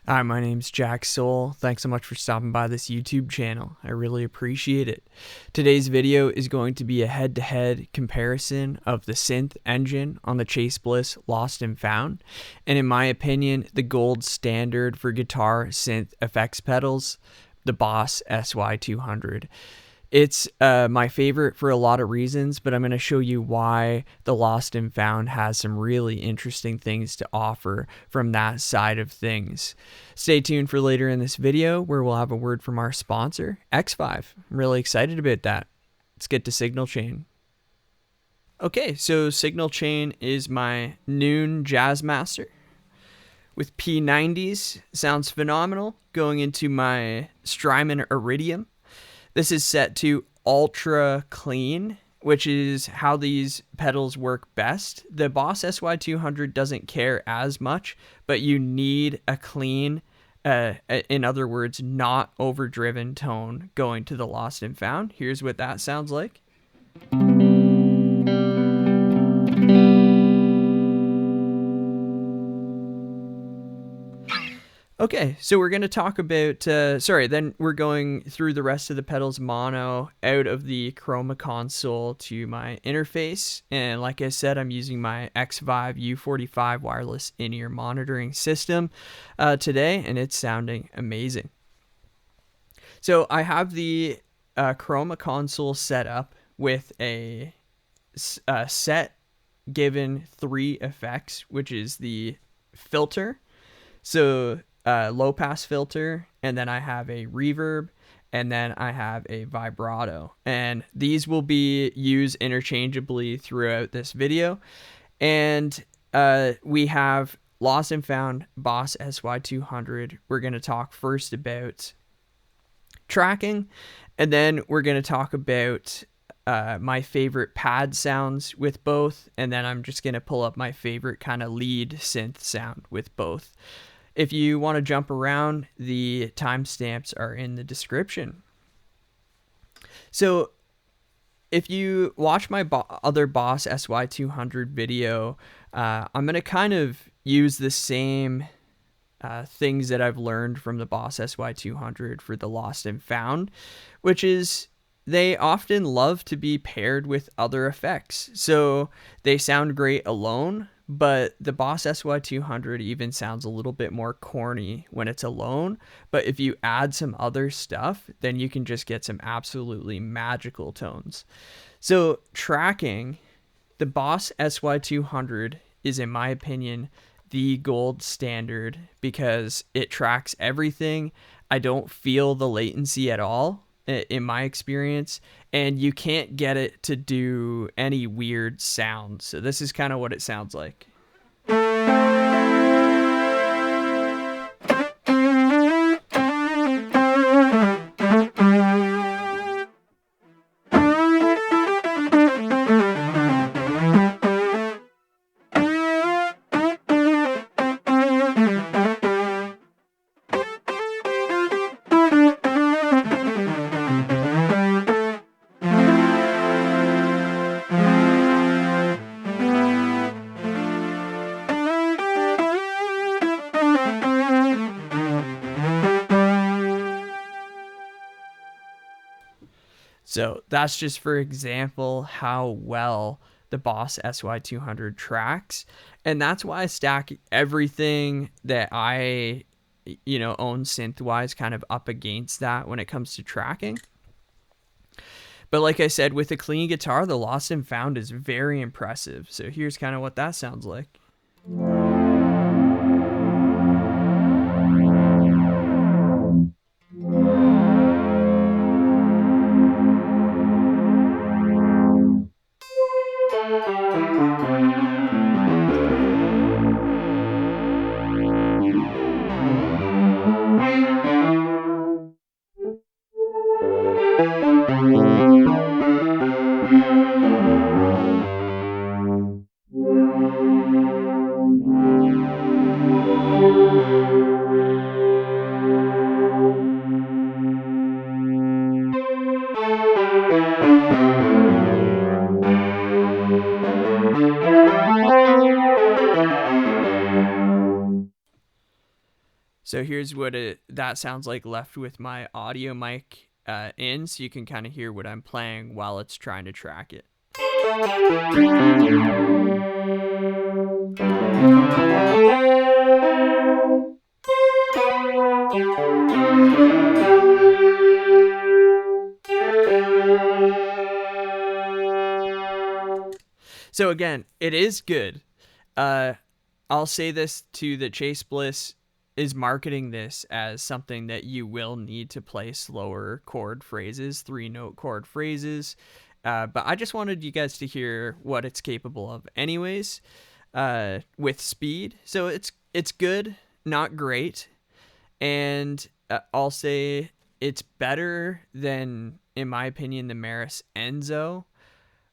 Hi, my name's Jack Soul. Thanks so much for stopping by this YouTube channel. I really appreciate it. Today's video is going to be a head-to-head comparison of the synth engine on the Chase Bliss Lost and Found, and in my opinion, the gold standard for guitar synth effects pedals, the Boss SY-200. It's my favorite for a lot of reasons, but I'm going to show you why the Lost and Found has some really interesting things to offer from that side of things. Stay tuned for later in this video where we'll have a word from our sponsor, Xvive. I'm really excited about that. Let's get to Signal Chain. Okay, so Signal Chain is my Noon Jazzmaster with P90s. Sounds phenomenal. Going into my Strymon Iridium. This is set to ultra clean, which is how these pedals work best. The Boss SY-200 doesn't care as much, but you need a clean, in other words, not overdriven tone going to the Lost and Found. Here's what that sounds like. Okay, so we're going to talk about, then we're going through the rest of the pedals mono out of the Chroma console to my interface. And like I said, I'm using my Xvive U45 wireless in-ear monitoring system today, and it's sounding amazing. So I have the Chroma console set up with a set given 3 effects, which is the filter. So low pass filter, and then I have a reverb, and then I have a vibrato, and these will be used interchangeably throughout this video. And we have Lost and Found Boss SY-200. We're going to talk first about tracking, and then we're going to talk about my favorite pad sounds with both, and then I'm just going to pull up my favorite kind of lead synth sound with both. If you want to jump around, the timestamps are in the description. So if you watch my other Boss SY-200 video, I'm going to kind of use the same things that I've learned from the Boss SY-200 for the Lost and Found, which is they often love to be paired with other effects. So they sound great alone, but the Boss SY-200 even sounds a little bit more corny when it's alone. But if you add some other stuff, then you can just get some absolutely magical tones. So tracking, the Boss SY-200 is, in my opinion, the gold standard because it tracks everything. I don't feel the latency at all in my experience, and you can't get it to do any weird sounds. So this is kind of what it sounds like. So that's just for example how well the Boss SY-200 tracks. And that's why I stack everything that I, own synth-wise kind of up against that when it comes to tracking. But like I said, with a clean guitar, the Lost and Found is very impressive. So here's kind of what that sounds like. So here's what that sounds like left with my audio mic in, so you can kind of hear what I'm playing while it's trying to track it. So again, it is good. I'll say this too, that Chase Bliss is marketing this as something that you will need to play slower chord phrases, 3-note chord phrases. But I just wanted you guys to hear what it's capable of anyways, with speed. So it's good, not great. And I'll say it's better than, in my opinion, the Maris Enzo.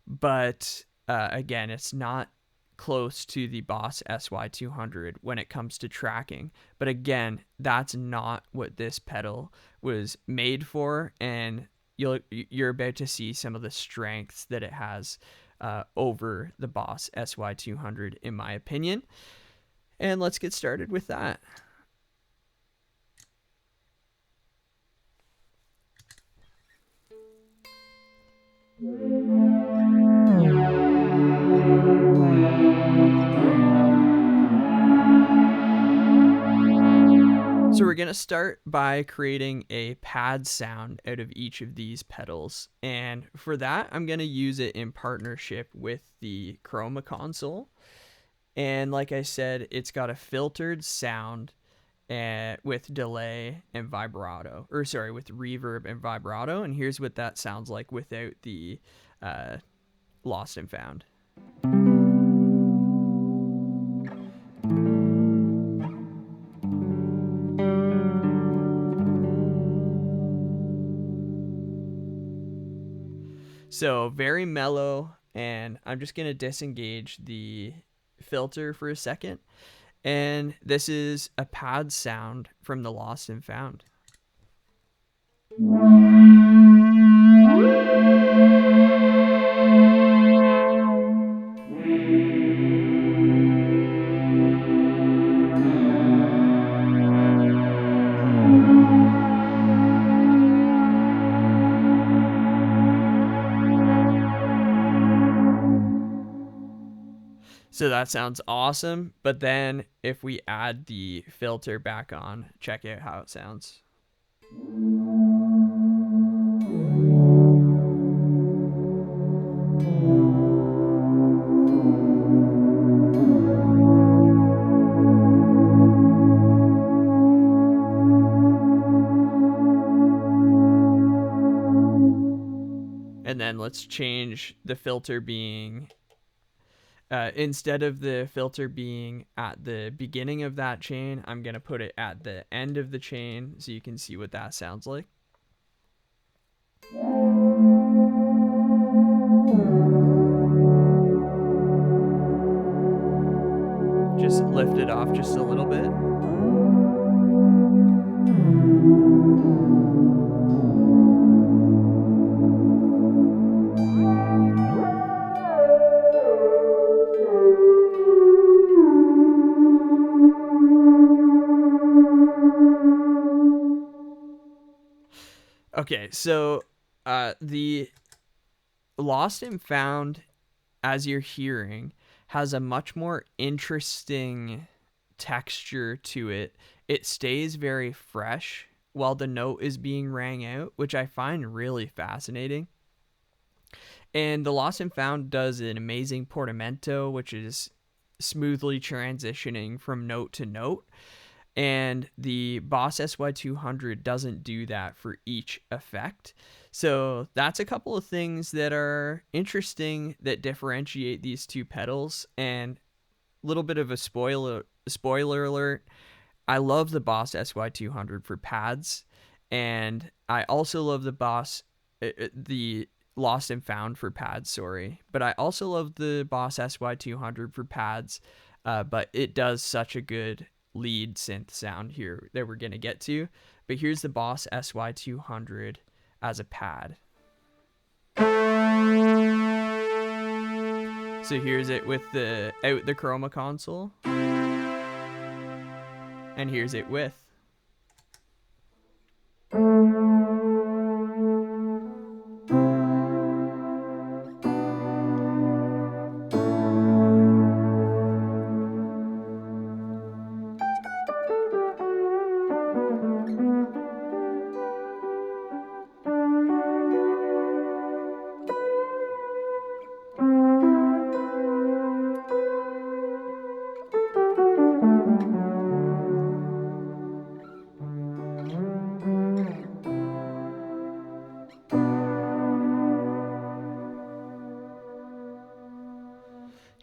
But again, it's not close to the Boss SY-200 when it comes to tracking. But again, that's not what this pedal was made for, and you're about to see some of the strengths that it has over the Boss SY-200, in my opinion. And let's get started with that. So we're going to start by creating a pad sound out of each of these pedals. And for that, I'm going to use it in partnership with the Chroma console. And like I said, it's got a filtered sound with delay and vibrato, or sorry, with reverb and vibrato. And here's what that sounds like without the Lost and Found. So very mellow, and I'm just going to disengage the filter for a second. And this is a pad sound from the Lost and Found. So that sounds awesome, but then if we add the filter back on, check out how it sounds. And then let's change the filter being... instead of the filter being at the beginning of that chain, I'm going to put it at the end of the chain so you can see what that sounds like. Just lift it off just a little bit. Okay, so the Lost and Found, as you're hearing, has a much more interesting texture to it. It stays very fresh while the note is being rang out, which I find really fascinating. And the Lost and Found does an amazing portamento, which is smoothly transitioning from note to note. And the Boss SY-200 doesn't do that for each effect. So that's a couple of things that are interesting that differentiate these two pedals. And a little bit of a spoiler alert, I love the Boss SY-200 for pads, and I also love the Lost and Found for pads, sorry. But I also love the Boss SY-200 for pads, but it does such a good lead synth sound here that we're going to get to. But here's the Boss SY-200 as a pad. So here's it with the Chroma console. And here's it with.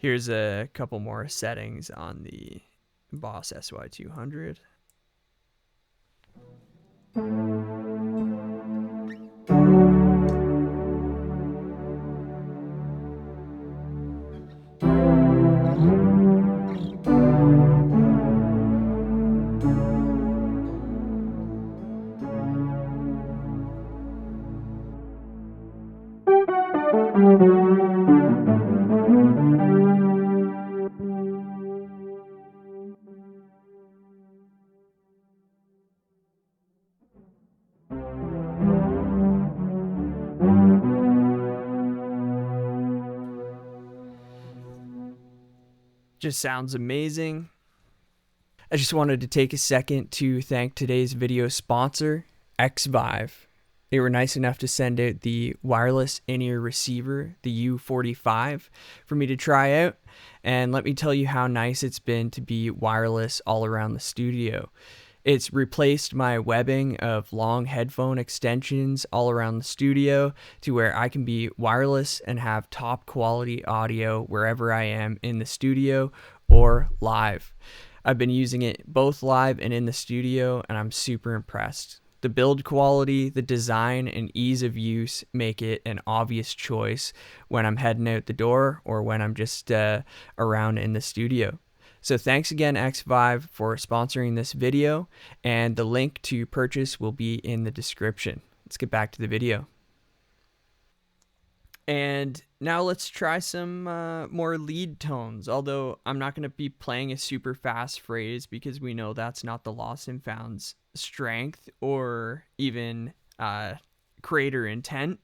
Here's a couple more settings on the Boss SY-200. Just sounds amazing. I just wanted to take a second to thank today's video sponsor, Xvive. They were nice enough to send out the wireless in-ear receiver, the U45, for me to try out. And let me tell you how nice it's been to be wireless all around the studio. It's replaced my webbing of long headphone extensions all around the studio to where I can be wireless and have top quality audio wherever I am in the studio or live. I've been using it both live and in the studio, and I'm super impressed. The build quality, the design, and ease of use make it an obvious choice when I'm heading out the door or when I'm just around in the studio. So thanks again, Xvive, for sponsoring this video, and the link to purchase will be in the description. Let's get back to the video. And now let's try some more lead tones, although I'm not going to be playing a super fast phrase because we know that's not the Lost and Found's strength or even creator intent.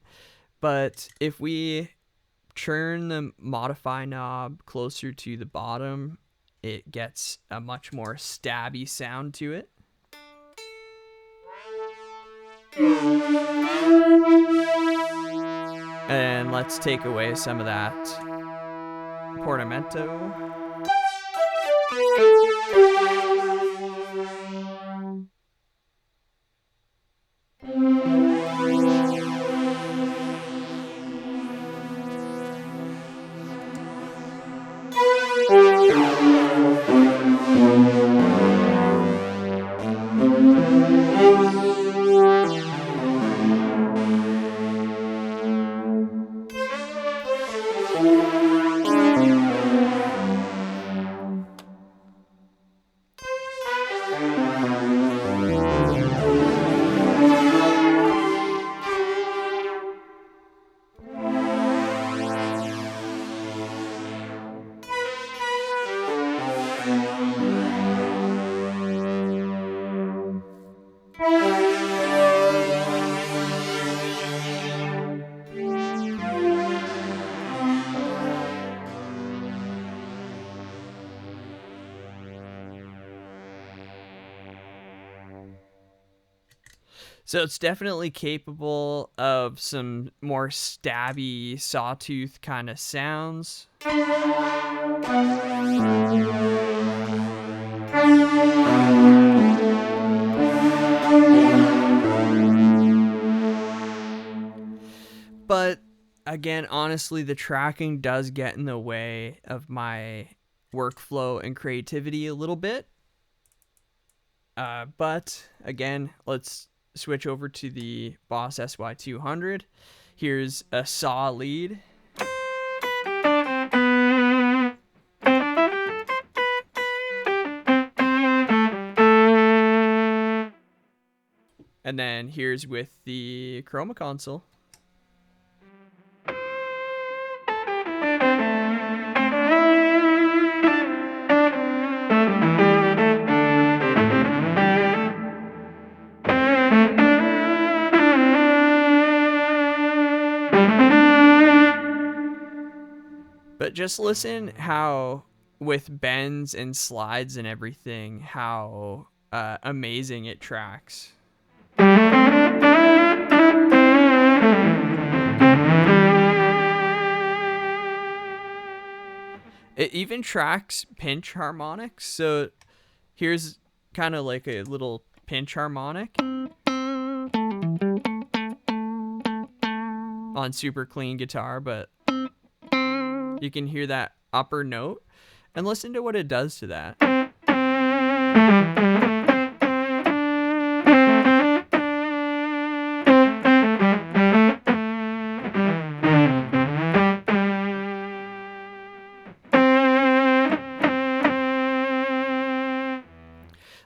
But if we turn the modify knob closer to the bottom, it gets a much more stabby sound to it. And let's take away some of that portamento. So it's definitely capable of some more stabby, sawtooth kind of sounds. But again, honestly, the tracking does get in the way of my workflow and creativity a little bit. But again, let's switch over to the Boss SY-200. Here's a saw lead. And then here's with the chroma console. But just listen how, with bends and slides and everything, how amazing it tracks. It even tracks pinch harmonics. So here's kind of like a little pinch harmonic on super clean guitar, but you can hear that upper note and listen to what it does to that.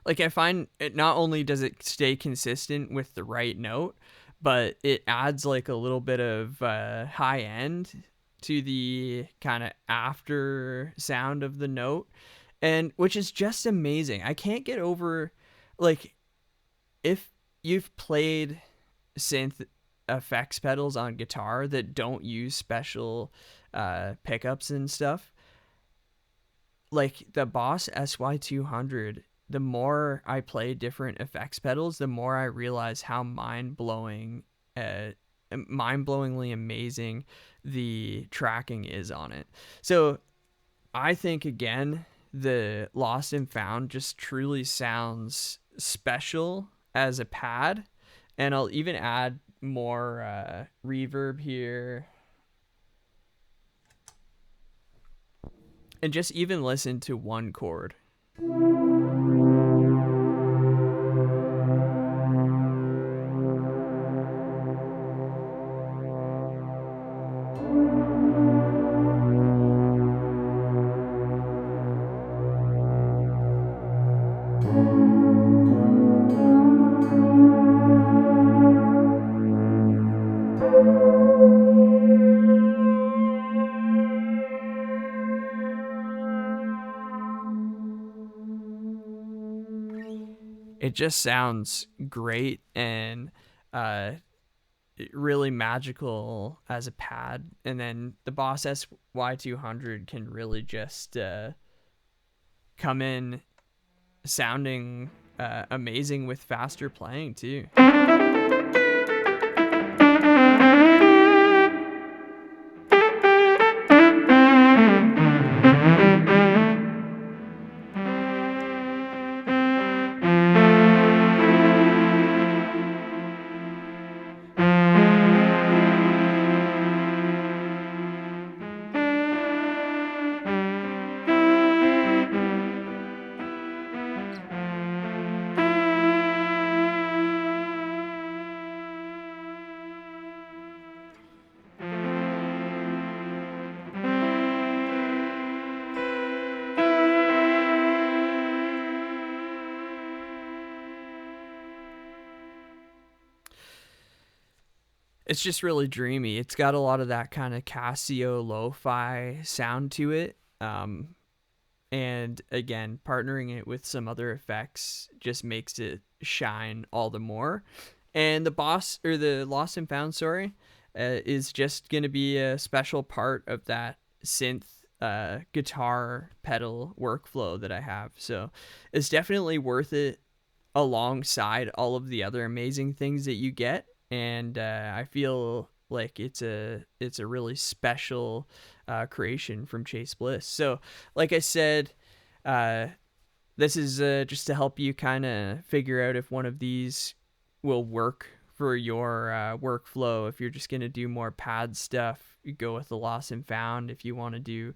Like, I find it not only does it stay consistent with the right note, but it adds like a little bit of high end to the kind of after sound of the note, and which is just amazing. I can't get over, like, if you've played synth effects pedals on guitar that don't use special pickups and stuff, like the Boss SY-200, the more I play different effects pedals, the more I realize how mind-blowingly amazing the tracking is on it. So I think, again, the Lost and Found just truly sounds special as a pad, and I'll even add more reverb here. And just even listen to one chord. It just sounds great and really magical as a pad. And then the Boss SY-200 can really just come in sounding amazing with faster playing too. It's just really dreamy. It's got a lot of that kind of Casio lo-fi sound to it. And again, partnering it with some other effects just makes it shine all the more. And the Lost and Found, is just going to be a special part of that synth guitar pedal workflow that I have. So it's definitely worth it alongside all of the other amazing things that you get. And I feel like it's a really special creation from Chase Bliss. So like I said, this is just to help you kind of figure out if one of these will work for your workflow. If you're just going to do more pad stuff, you go with the Lost and Found. If you want to do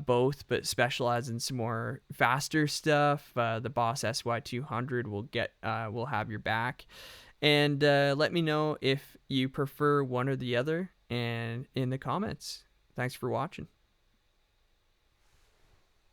both but specialize in some more faster stuff, the Boss SY-200 will have your back. And let me know if you prefer one or the other and in the comments. Thanks for watching.